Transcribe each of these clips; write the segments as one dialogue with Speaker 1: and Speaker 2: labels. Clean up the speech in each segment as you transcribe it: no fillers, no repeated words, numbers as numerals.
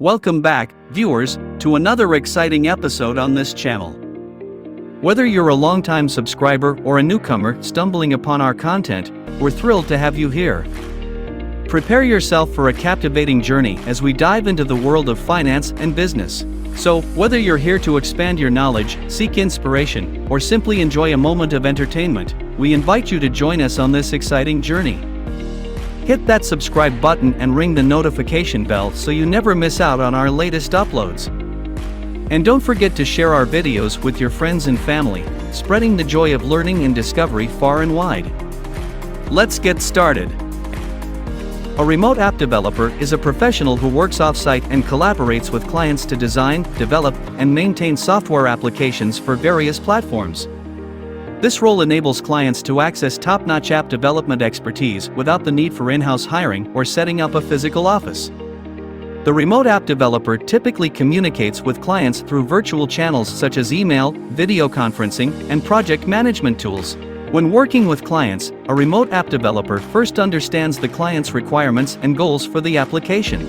Speaker 1: Welcome back, viewers, to another exciting episode on this channel. Whether you're a longtime subscriber or a newcomer stumbling upon our content, we're thrilled to have you here. Prepare yourself for a captivating journey as we dive into the world of finance and business. So, whether you're here to expand your knowledge, seek inspiration, or simply enjoy a moment of entertainment, we invite you to join us on this exciting journey. Hit that subscribe button and ring the notification bell so you never miss out on our latest uploads. And don't forget to share our videos with your friends and family, spreading the joy of learning and discovery far and wide. Let's get started. A remote app developer is a professional who works off-site and collaborates with clients to design, develop, and maintain software applications for various platforms. This role enables clients to access top-notch app development expertise without the need for in-house hiring or setting up a physical office. The remote app developer typically communicates with clients through virtual channels such as email, video conferencing, and project management tools. When working with clients, a remote app developer first understands the client's requirements and goals for the application.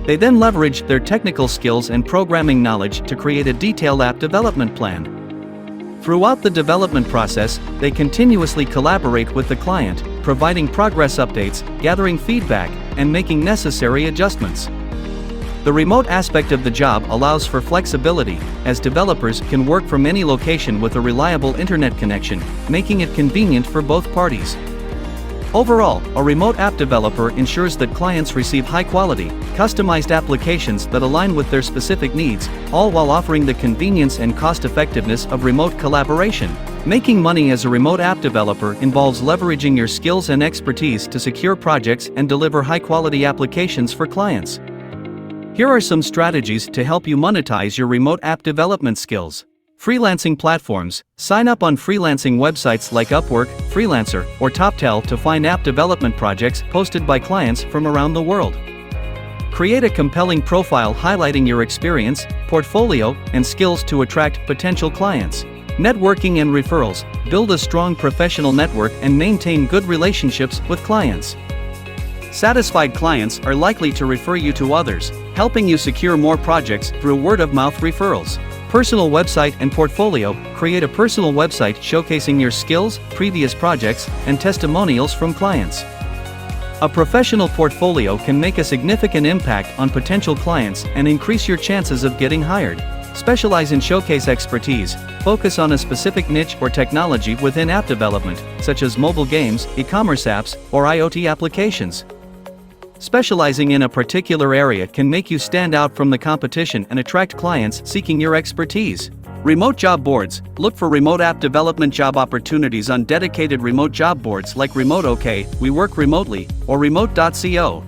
Speaker 1: They then leverage their technical skills and programming knowledge to create a detailed app development plan. Throughout the development process, they continuously collaborate with the client, providing progress updates, gathering feedback, and making necessary adjustments. The remote aspect of the job allows for flexibility, as developers can work from any location with a reliable internet connection, making it convenient for both parties. Overall, a remote app developer ensures that clients receive high-quality, customized applications that align with their specific needs, all while offering the convenience and cost-effectiveness of remote collaboration. Making money as a remote app developer involves leveraging your skills and expertise to secure projects and deliver high-quality applications for clients. Here are some strategies to help you monetize your remote app development skills. Freelancing platforms. Sign up on freelancing websites like Upwork, Freelancer, or TopTal to find app development projects posted by clients from around the world. Create a compelling profile highlighting your experience, portfolio, and skills to attract potential clients. Networking and referrals. Build a strong professional network and maintain good relationships with clients. Satisfied clients are likely to refer you to others, helping you secure more projects through word-of-mouth referrals. Personal website and portfolio. Create a personal website showcasing your skills, previous projects, and testimonials from clients. A professional portfolio can make a significant impact on potential clients and increase your chances of getting hired. Specialize in showcase expertise. Focus on a specific niche or technology within app development, such as mobile games, e-commerce apps, or IoT applications. Specializing in a particular area can make you stand out from the competition and attract clients seeking your expertise. Remote job boards. Look for remote app development job opportunities on dedicated remote job boards like Remote.OK, We Work Remotely, or Remote.co.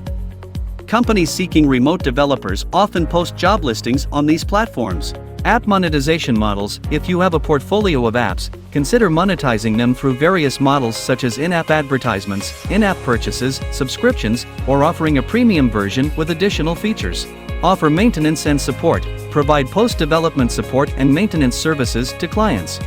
Speaker 1: Companies seeking remote developers often post job listings on these platforms. App monetization models. If you have a portfolio of apps, consider monetizing them through various models such as in-app advertisements, in-app purchases, subscriptions, or offering a premium version with additional features. Offer maintenance and support. Provide post-development support and maintenance services to clients.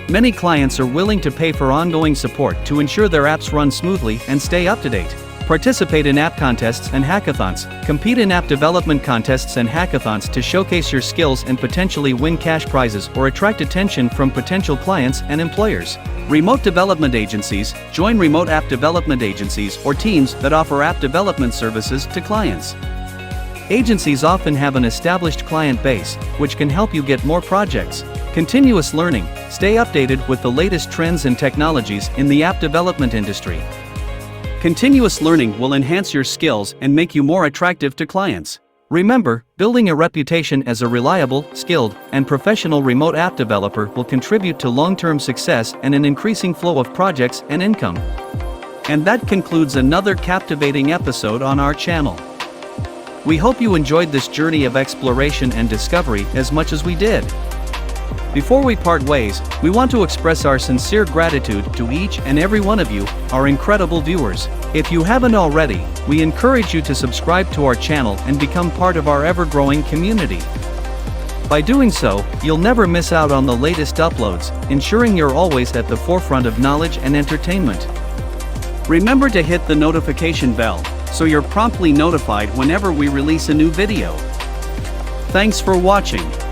Speaker 1: Many clients are willing to pay for ongoing support to ensure their apps run smoothly and stay up to date. Participate in app contests and hackathons. Compete in app development contests and hackathons to showcase your skills and potentially win cash prizes or attract attention from potential clients and employers. Remote development agencies. Join remote app development agencies or teams that offer app development services to clients. Agencies often have an established client base, which can help you get more projects. Continuous learning. Stay updated with the latest trends and technologies in the app development industry. Continuous learning will enhance your skills and make you more attractive to clients. Remember, building a reputation as a reliable, skilled, and professional remote app developer will contribute to long-term success and an increasing flow of projects and income. And that concludes another captivating episode on our channel. We hope you enjoyed this journey of exploration and discovery as much as we did. Before we part ways, we want to express our sincere gratitude to each and every one of you, our incredible viewers. If you haven't already, we encourage you to subscribe to our channel and become part of our ever-growing community. By doing so, you'll never miss out on the latest uploads, ensuring you're always at the forefront of knowledge and entertainment. Remember to hit the notification bell, so you're promptly notified whenever we release a new video. Thanks for watching.